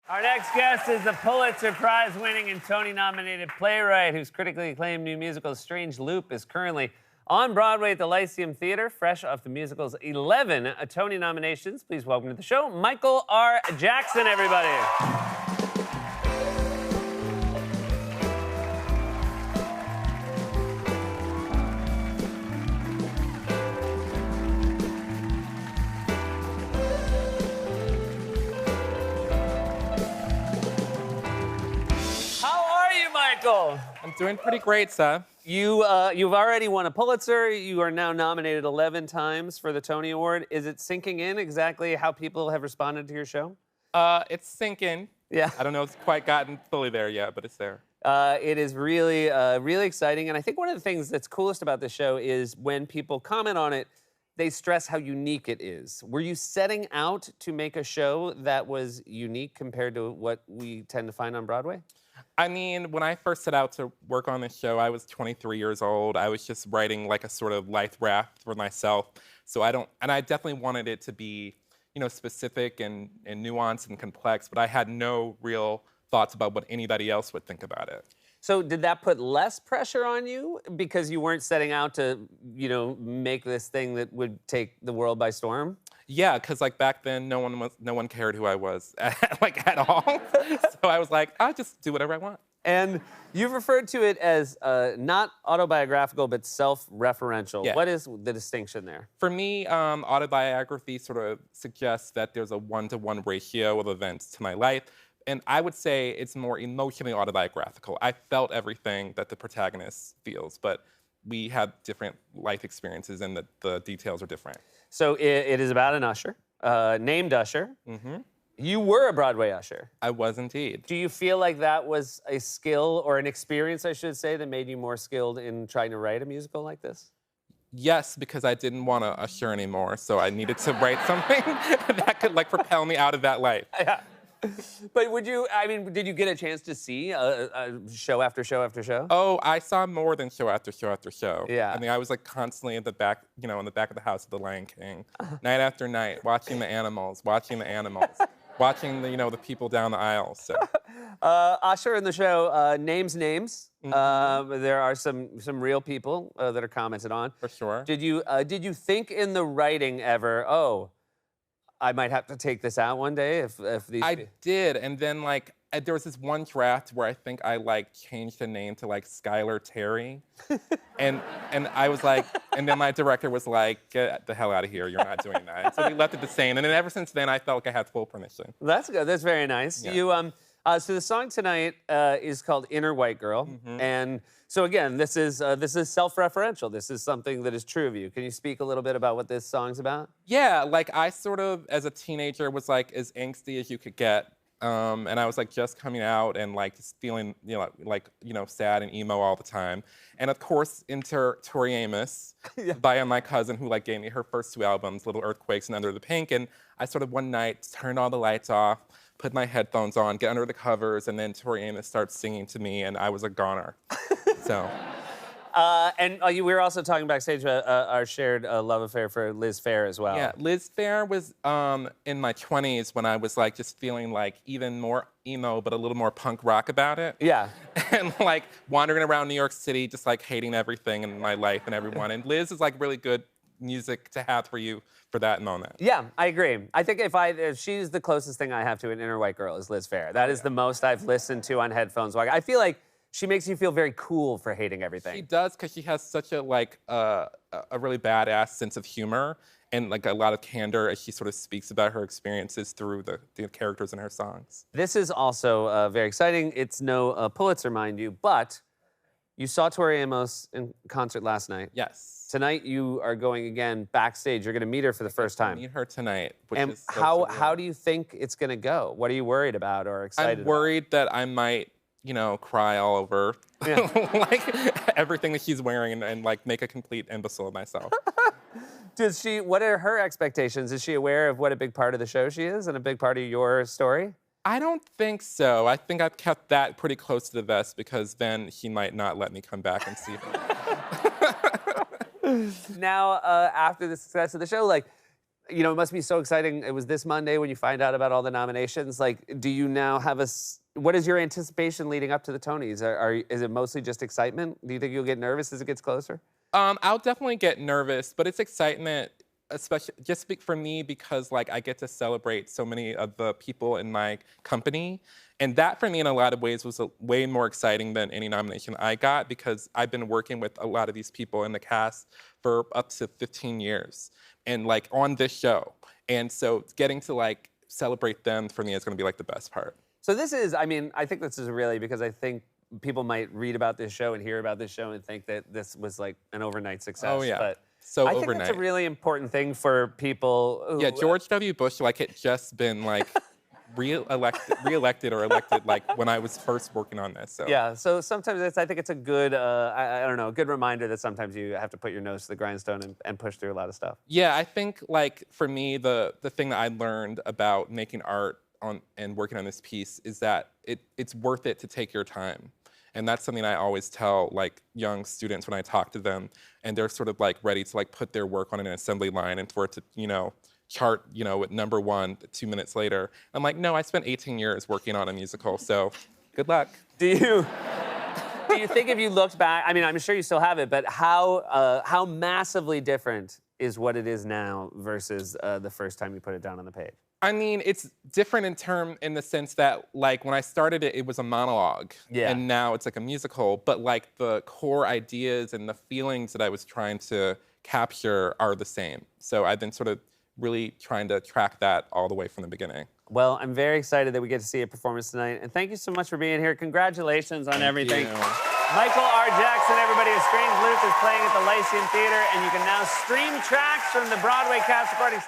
Our next guest is the Pulitzer Prize-winning and Tony-nominated playwright whose critically acclaimed new musical Strange Loop is currently on Broadway at the Lyceum Theater, fresh off the musical's 11 Tony nominations. Please welcome to the show, Michael R. Jackson, everybody. Michael. I'm doing pretty great, Seth. You've already won a Pulitzer. You are now nominated 11 times for the Tony Award. Is it sinking in exactly how people have responded to your show? It's sinking. Yeah. I don't know if it's quite gotten fully there yet, but it's there. It is really, really exciting. And I think one of the things that's coolest about this show is when people comment on it, they stress how unique it is. Were you setting out to make a show that was unique compared to what we tend to find on Broadway? I mean, when I first set out to work on this show, I was 23 years old. I was just writing like a sort of life raft for myself. So I definitely wanted it to be, specific and nuanced and complex, but I had no real thoughts about what anybody else would think about it. So did that put less pressure on you because you weren't setting out to, make this thing that would take the world by storm? Yeah, because like back then, no one cared who I was, at all. So I was like, I'll just do whatever I want. And you've referred to it as not autobiographical, but self-referential. Yeah. What is the distinction there? For me, autobiography sort of suggests that there's a one-to-one ratio of events to my life. And I would say it's more emotionally autobiographical. I felt everything that the protagonist feels, but we have different life experiences and the details are different. So it is about an usher, named Usher. Mm-hmm. You were a Broadway usher. I was indeed. Do you feel like that was a skill or an experience, I should say, that made you more skilled in trying to write a musical like this? Yes, because I didn't want to usher anymore, so I needed to write something that could propel me out of that life. Yeah. But did you get a chance to see a show after show after show? Oh, I saw more than show after show after show. Yeah. I mean, I was constantly in the back, in the back of the house of the Lion King, night after night, watching the animals, watching the people down the aisle. So. Usher in the show names names. Mm-hmm. There are some real people that are commented on. For sure. Did you think in the writing ever, I might have to take this out one day if these... I did, and then there was this one draft where I think I changed the name to Skylar Terry, and I was and then my director was like, get the hell out of here, you're not doing that. So we left it the same, and then ever since then I felt like I had full permission. That's good. That's very nice. Yeah. So the song tonight is called Inner White Girl, mm-hmm. and so again, this is self-referential. This is something that is true of you. Can you speak a little bit about what this song's about? Yeah, I sort of, as a teenager, was as angsty as you could get, and I was just coming out and just feeling, sad and emo all the time. And of course, enter Tori Amos Yeah. by my cousin who gave me her first 2 albums, Little Earthquakes and Under the Pink. And I sort of one night turned all the lights off, put my headphones on, get under the covers, and then Tori Amos starts singing to me, and I was a goner. So. And we were also talking backstage about our shared love affair for Liz Phair as well. Yeah, Liz Phair was in my 20s when I was just feeling even more emo, but a little more punk rock about it. Yeah. And wandering around New York City, just hating everything in my life and everyone. And Liz is really good music to have for you for that moment. Yeah, I agree. I think if she's the closest thing I have to an inner white girl is Liz Phair. That is the most I've listened to on headphones. I feel like she makes you feel very cool for hating everything. She does, because she has such a really badass sense of humor and a lot of candor as she sort of speaks about her experiences through the characters in her songs. This is also very exciting. It's no Pulitzer, mind you, but you saw Tori Amos in concert last night. Yes. Tonight you are going again backstage. You're going to meet her for the first time. Meet her tonight, which and is so how do you think it's going to go? What are you worried about or excited I'm worried that I might, cry all over everything that she's wearing and make a complete imbecile of myself. What are her expectations? Is she aware of what a big part of the show she is and a big part of your story? I don't think so. I think I've kept that pretty close to the vest because then she might not let me come back and see her. Now, after the success of the show, you know, it must be so exciting. It was this Monday when you find out about all the nominations. Like, do you now have what is your anticipation leading up to the Tonys? Is it mostly just excitement? Do you think you'll get nervous as it gets closer? I'll definitely get nervous, but it's excitement, especially just for me because like I get to celebrate so many of the people in my company. And that for me in a lot of ways was way more exciting than any nomination I got because I've been working with a lot of these people in the cast for up to 15 years and like on this show. And so getting to like celebrate them for me is gonna be like the best part. So this is, I mean, I think this is really because I think people might read about this show and hear about this show and think that this was like an overnight success. Oh yeah, but so I think overnight. that's a really important thing for people who, Yeah, George W. Bush, like it just been like re-elected or elected like when I was first working on this. So. Yeah, so sometimes I think it's a good, I don't know, a good reminder that sometimes you have to put your nose to the grindstone and push through a lot of stuff. Yeah, I think like for me, the thing that I learned about making art and working on this piece is that it's worth it to take your time. And that's something I always tell like young students when I talk to them and they're sort of like ready to like put their work on an assembly line and for it to, you know, chart, you know, at #1 2 minutes later. I'm like, no, I spent 18 years working on a musical, so good luck. Do you think if you looked back, I mean, I'm sure you still have it, but how massively different is what it is now versus the first time you put it down on the page? I mean, it's different in the sense that, like, when I started it, it was a monologue. Yeah. And now it's like a musical. But, like, the core ideas and the feelings that I was trying to capture are the same. So I've been sort of really trying to track that all the way from the beginning. Well, I'm very excited that we get to see a performance tonight. And thank you so much for being here. Congratulations on everything. Thank you. Michael R. Jackson, everybody, A Strange Loop is playing at the Lyceum Theater. And you can now stream tracks from the Broadway cast recordings.